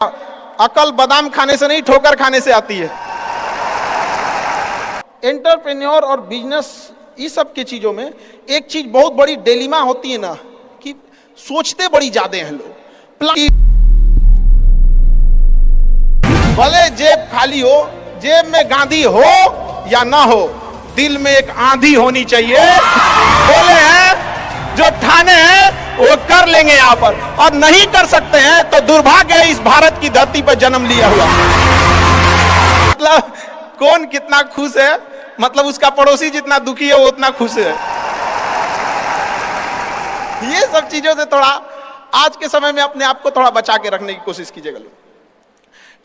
अकल बादाम खाने से नहीं, ठोकर खाने से आती है। एंटरप्रेन्योर और बिजनेस, इस सब की चीजों में एक चीज बहुत बड़ी डिलेमा होती है ना, कि सोचते बड़ी ज्यादा हैं लोग। भले जेब खाली हो, जेब में गांधी हो या ना हो, दिल में एक आंधी होनी चाहिए। बोले हैं जो ठाने हैं वो कर लेंगे यहाँ पर, और नहीं कर सकते हैं तो दुर्भाग्य है इस भारत की धरती पर जन्म लिया हुआ। मतलब कौन कितना खुश है, मतलब उसका पड़ोसी जितना दुखी है वो उतना खुश है। ये सब चीजों से थोड़ा आज के समय में अपने आप को थोड़ा बचा के रखने की कोशिश कीजिएगा लोग,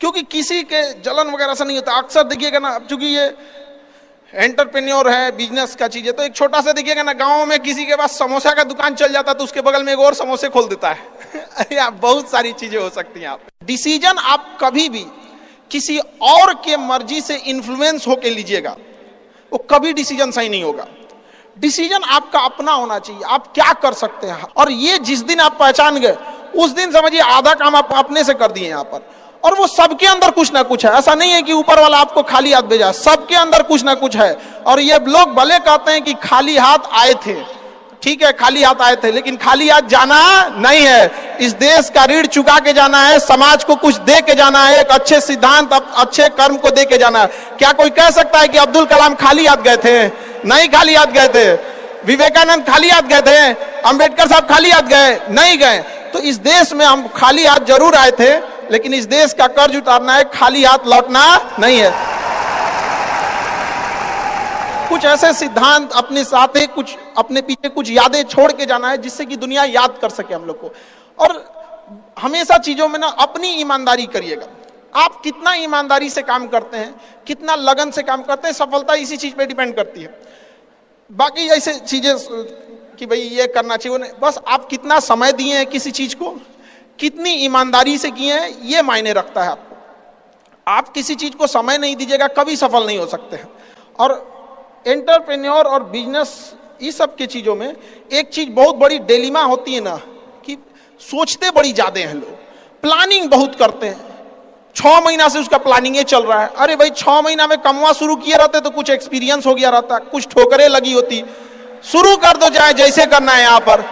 क्योंकि किसी के जलन वगैरह से नहीं होता। अक्सर देखिएगा ना, चूंकि ये एंटरप्रेन्योर है, बिजनेस का चीज है, तो एक छोटा सा देखिएगा ना, गांव में किसी के पास समोसा का दुकान चल जाता है तो उसके बगल में एक और समोसे खोल देता है। बहुत सारी चीजें हो सकती हैं। आप डिसीजन आप कभी भी किसी और के मर्जी से इन्फ्लुएंस होके लीजिएगा, वो कभी डिसीजन सही नहीं होगा। डिसीजन आपका अपना होना चाहिए, आप क्या कर सकते हैं। और ये जिस दिन आप पहचान गए उस दिन समझिए आधा काम आप अपने से कर दिए यहाँ पर। और वो सबके अंदर कुछ ना कुछ है, ऐसा नहीं है कि ऊपर वाला आपको खाली हाथ भेजा, सबके अंदर कुछ ना कुछ है। और ये लोग भले कहते हैं कि खाली हाथ आए थे, ठीक है खाली हाथ आए थे, लेकिन खाली हाथ जाना नहीं है। इस देश का ऋण चुका के जाना है, समाज को कुछ दे के जाना है, एक अच्छे सिद्धांत, अच्छे कर्म को दे के जाना है। क्या कोई कह सकता है कि अब्दुल कलाम खाली हाथ गए थे? नहीं खाली हाथ गए थे। विवेकानंद खाली हाथ गए थे? अंबेडकर साहब खाली हाथ गए? नहीं गए। तो इस देश में हम खाली हाथ जरूर आए थे, लेकिन इस देश का कर्ज उतारना है, खाली हाथ लौटना नहीं है। कुछ ऐसे सिद्धांत अपने साथ है, कुछ अपने पीछे कुछ यादें छोड़ के जाना है, जिससे कि दुनिया याद कर सके हम लोग को। और हमेशा चीजों में ना अपनी ईमानदारी करिएगा। आप कितना ईमानदारी से काम करते हैं, कितना लगन से काम करते हैं, सफलता इसी चीज पे डिपेंड करती है। बाकी ऐसे चीजें कि भाई ये करना चाहिए, बस आप कितना समय दिए हैं किसी चीज को, कितनी ईमानदारी से किए हैं, ये मायने रखता है आपको। आप किसी चीज को समय नहीं दीजिएगा, कभी सफल नहीं हो सकते हैं। और एंटरप्रेन्योर और बिजनेस, इस सब की चीजों में एक चीज बहुत बड़ी डिलेमा होती है ना, कि सोचते बड़ी ज्यादा हैं लोग, प्लानिंग बहुत करते हैं। 6 महीना से उसका प्लानिंग चल रहा है। अरे भाई 6 महीना में कमवा शुरू किए रहते तो कुछ एक्सपीरियंस हो गया रहता, कुछ ठोकरें लगी होती। शुरू कर दो, चाहे जैसे करना है। यहाँ पर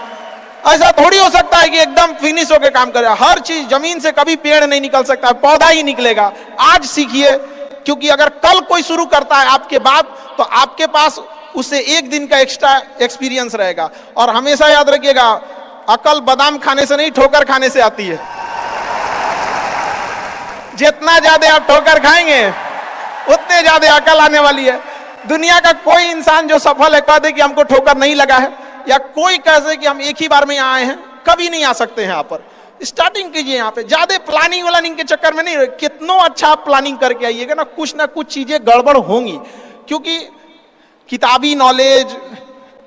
ऐसा थोड़ी हो सकता है कि एकदम फिनिश होकर काम करे। हर चीज, जमीन से कभी पेड़ नहीं निकल सकता, पौधा ही निकलेगा। आज सीखिए, क्योंकि अगर कल कोई शुरू करता है आपके बाद, तो आपके पास उससे 1 दिन का एक्स्ट्रा एक्सपीरियंस रहेगा। और हमेशा याद रखिएगा, अकल बादाम खाने से नहीं, ठोकर खाने से आती है। जितना ज्यादा आप ठोकर खाएंगे उतने ज्यादा अकल आने वाली है। दुनिया का कोई इंसान जो सफल है कह दे कि हमको ठोकर नहीं लगा है, या कोई कह दे कि हम एक ही बार में यहाँ आए हैं, कभी नहीं आ सकते हैं। यहाँ पर स्टार्टिंग कीजिए, यहाँ पे ज्यादा प्लानिंग व्लानिंग के चक्कर में नहीं। कितना अच्छा आप प्लानिंग करके आइएगा ना, कुछ चीजें गड़बड़ होंगी, क्योंकि किताबी नॉलेज,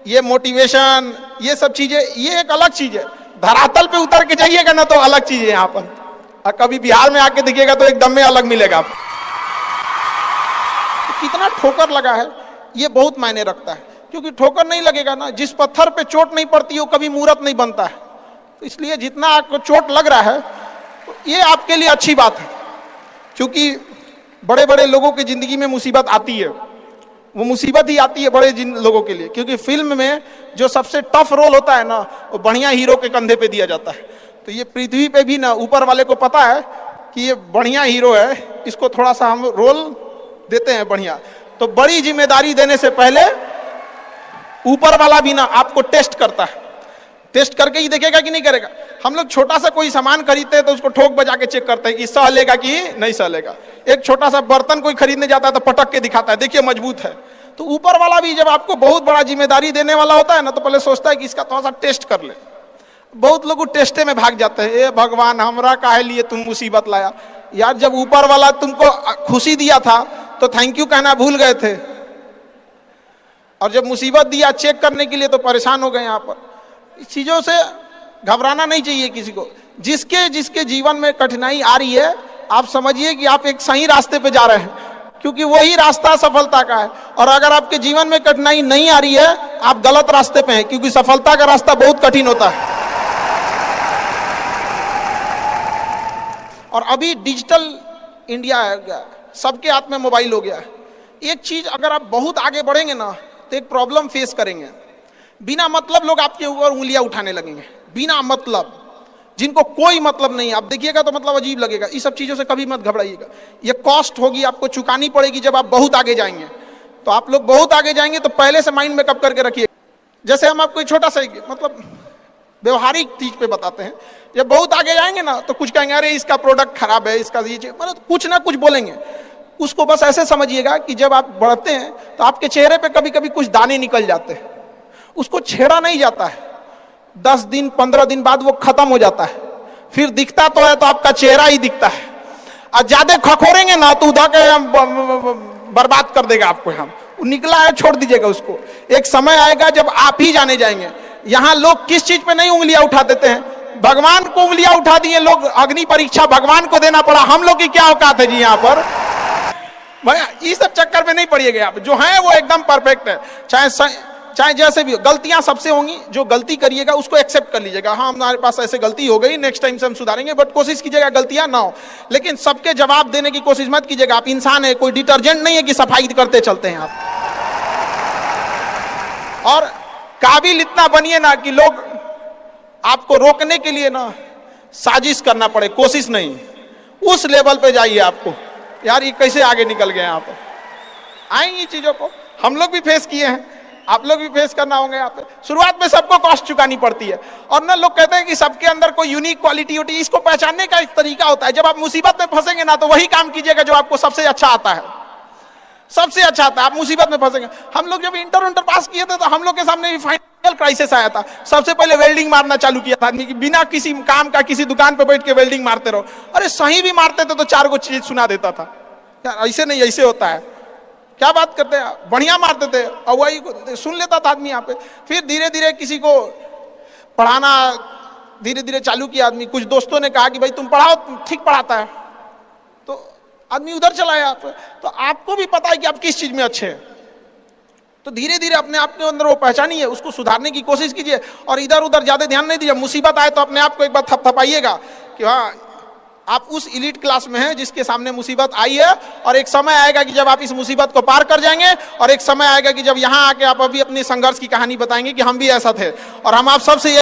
ये मोटिवेशन, ये सब चीजें, ये एक अलग चीज है। धरातल पे उतर के जाइएगा ना तो अलग चीज है। यहाँ पर और कभी बिहार में आके देखिएगा तो एकदम में अलग मिलेगा। कितना ठोकर लगा है ये बहुत मायने रखता है, क्योंकि ठोकर नहीं लगेगा ना, जिस पत्थर पे चोट नहीं पड़ती वो कभी मूर्त नहीं बनता है। तो इसलिए जितना आपको चोट लग रहा है तो ये आपके लिए अच्छी बात है, क्योंकि बड़े बड़े लोगों की जिंदगी में मुसीबत आती है। वो मुसीबत ही आती है बड़े लोगों के लिए, क्योंकि फिल्म में जो सबसे टफ रोल होता है ना, वो बढ़िया हीरो के कंधे पे दिया जाता है। तो ये पृथ्वी पे भी ना ऊपर वाले को पता है कि ये बढ़िया हीरो है, इसको थोड़ा सा हम रोल देते हैं बढ़िया। तो बड़ी जिम्मेदारी देने से पहले ऊपर वाला भी ना आपको टेस्ट करता है, टेस्ट करके ही देखेगा कि नहीं करेगा। हम लोग छोटा सा कोई सामान खरीदते हैं तो उसको ठोक बजा के चेक करते हैं कि सह लेगा कि नहीं सह लेगा। एक छोटा सा बर्तन कोई खरीदने जाता है तो पटक के दिखाता है, देखिए मजबूत है। तो ऊपर वाला भी जब आपको बहुत बड़ा जिम्मेदारी देने वाला होता है ना, तो पहले सोचता है कि इसका थोड़ा सा टेस्ट कर ले। बहुत लोग टेस्टे में भाग जाते हैं, ए भगवान हमरा काहे लिए तुम मुसीबत लाया। यार जब ऊपर वाला तुमको खुशी दिया था तो थैंक यू कहना भूल गए थे, और जब मुसीबत दिया चेक करने के लिए तो परेशान हो गए। यहाँ पर इस चीजों से घबराना नहीं चाहिए किसी को। जिसके जिसके जीवन में कठिनाई आ रही है, आप समझिए कि आप एक सही रास्ते पे जा रहे हैं, क्योंकि वही रास्ता सफलता का है। और अगर आपके जीवन में कठिनाई नहीं आ रही है, आप गलत रास्ते पे हैं, क्योंकि सफलता का रास्ता बहुत कठिन होता है। और अभी डिजिटल इंडिया है गया, सबके हाथ में मोबाइल हो गया है। एक चीज अगर आप बहुत आगे बढ़ेंगे ना तो एक प्रॉब्लम फेस करेंगे। बिना मतलब लोग आपके ऊपर उंगलियां उठाने लगेंगे, बिना मतलब, जिनको कोई मतलब नहीं। आप देखिएगा तो मतलब अजीब लगेगा। इस सब चीजों से कभी मत घबराइएगा। ये कॉस्ट होगी, आपको चुकानी पड़ेगी जब आप बहुत आगे जाएंगे। तो आप लोग बहुत आगे जाएंगे तो पहले से माइंड मेकअप करके रखिए। जैसे हम आपको छोटा सा मतलब व्यवहारिक चीज पे बताते हैं, जब बहुत आगे जाएंगे ना तो कुछ कहेंगे अरे इसका प्रोडक्ट खराब है, इसका ये मतलब कुछ ना कुछ बोलेंगे। उसको बस ऐसे समझिएगा कि जब आप बढ़ते हैं तो आपके चेहरे पे कभी कभी कुछ दाने निकल जाते हैं, उसको छेड़ा नहीं जाता है। 10 दिन 15 दिन बाद वो खत्म हो जाता है, फिर दिखता तो है तो आपका चेहरा ही दिखता है। और ज्यादा खखोरेंगे ना तो उधर के बर्बाद कर देगा आपको। हम निकला है छोड़ दीजिएगा उसको। एक समय आएगा जब आप ही जाने जाएंगे। यहाँ लोग किस चीज पे नहीं उंगलियां उठा देते हैं, भगवान को उंगलियां उठा दिए लोग। अग्नि परीक्षा भगवान को देना पड़ा, हम लोग की क्या औकात है जी यहाँ पर। भैया इस सब चक्कर में नहीं पड़िएगा आप, जो है वो एकदम परफेक्ट है। चाहे जैसे भी गलतियां सबसे होंगी, जो गलती करिएगा उसको एक्सेप्ट कर लीजिएगा। हाँ हमारे पास ऐसे गलती हो गई, नेक्स्ट टाइम से हम सुधारेंगे, बट कोशिश कीजिएगा गलतियां ना हो। लेकिन सबके जवाब देने की कोशिश मत कीजिएगा। आप इंसान है, कोई डिटर्जेंट नहीं है कि सफाई करते चलते हैं आप। और काबिल इतना बनिए ना कि लोग आपको रोकने के लिए ना साजिश करना पड़े, कोशिश नहीं। उस लेवल पे जाइए। आपको यार ये कैसे आगे निकल गए आप। आएंगी चीजों को हम लोग भी फेस किए हैं, आप लोग भी फेस करना होंगे। यहाँ पे शुरुआत में सबको कॉस्ट चुकानी पड़ती है। और ना लोग कहते हैं कि सबके अंदर कोई यूनिक क्वालिटी होती है, इसको पहचानने का एक तरीका होता है। जब आप मुसीबत में फंसेंगे ना तो वही काम कीजिएगा जो आपको सबसे अच्छा आता है, सबसे अच्छा आता है। आप मुसीबत में फंसेंगे। हम लोग जब इंटर पास किए थे तो हम लोग के सामने भी फाइनल क्राइसिस आया था। सबसे पहले वेल्डिंग मारना चालू किया था आदमी की, बिना किसी काम का किसी दुकान पे बैठ के वेल्डिंग मारते रहो। अरे सही भी मारते थे तो 4 को चीज सुना देता था। यार ऐसे नहीं, ऐसे होता है, क्या बात करते हैं, बढ़िया मारते थे और वही सुन लेता था आदमी यहाँ पे। फिर धीरे धीरे किसी को पढ़ाना धीरे धीरे चालू किया आदमी। कुछ दोस्तों ने कहा कि भाई तुम पढ़ाओ, ठीक पढ़ाता है, तो आदमी उधर चला गया। तो आपको भी पता है कि आप किस चीज में अच्छे हैं, तो धीरे धीरे अपने आप के अंदर वो पहचानिए, उसको सुधारने की कोशिश कीजिए और इधर उधर ज्यादा ध्यान नहीं दीजिए। मुसीबत आए तो अपने आप को एक बार थपथपाइएगा कि हाँ आप उस इलीट क्लास में हैं जिसके सामने मुसीबत आई है। और एक समय आएगा कि जब आप इस मुसीबत को पार कर जाएंगे, और एक समय आएगा कि जब यहाँ आके आप अभी अपनी संघर्ष की कहानी बताएंगे कि हम भी ऐसा थे। और हम आप सबसे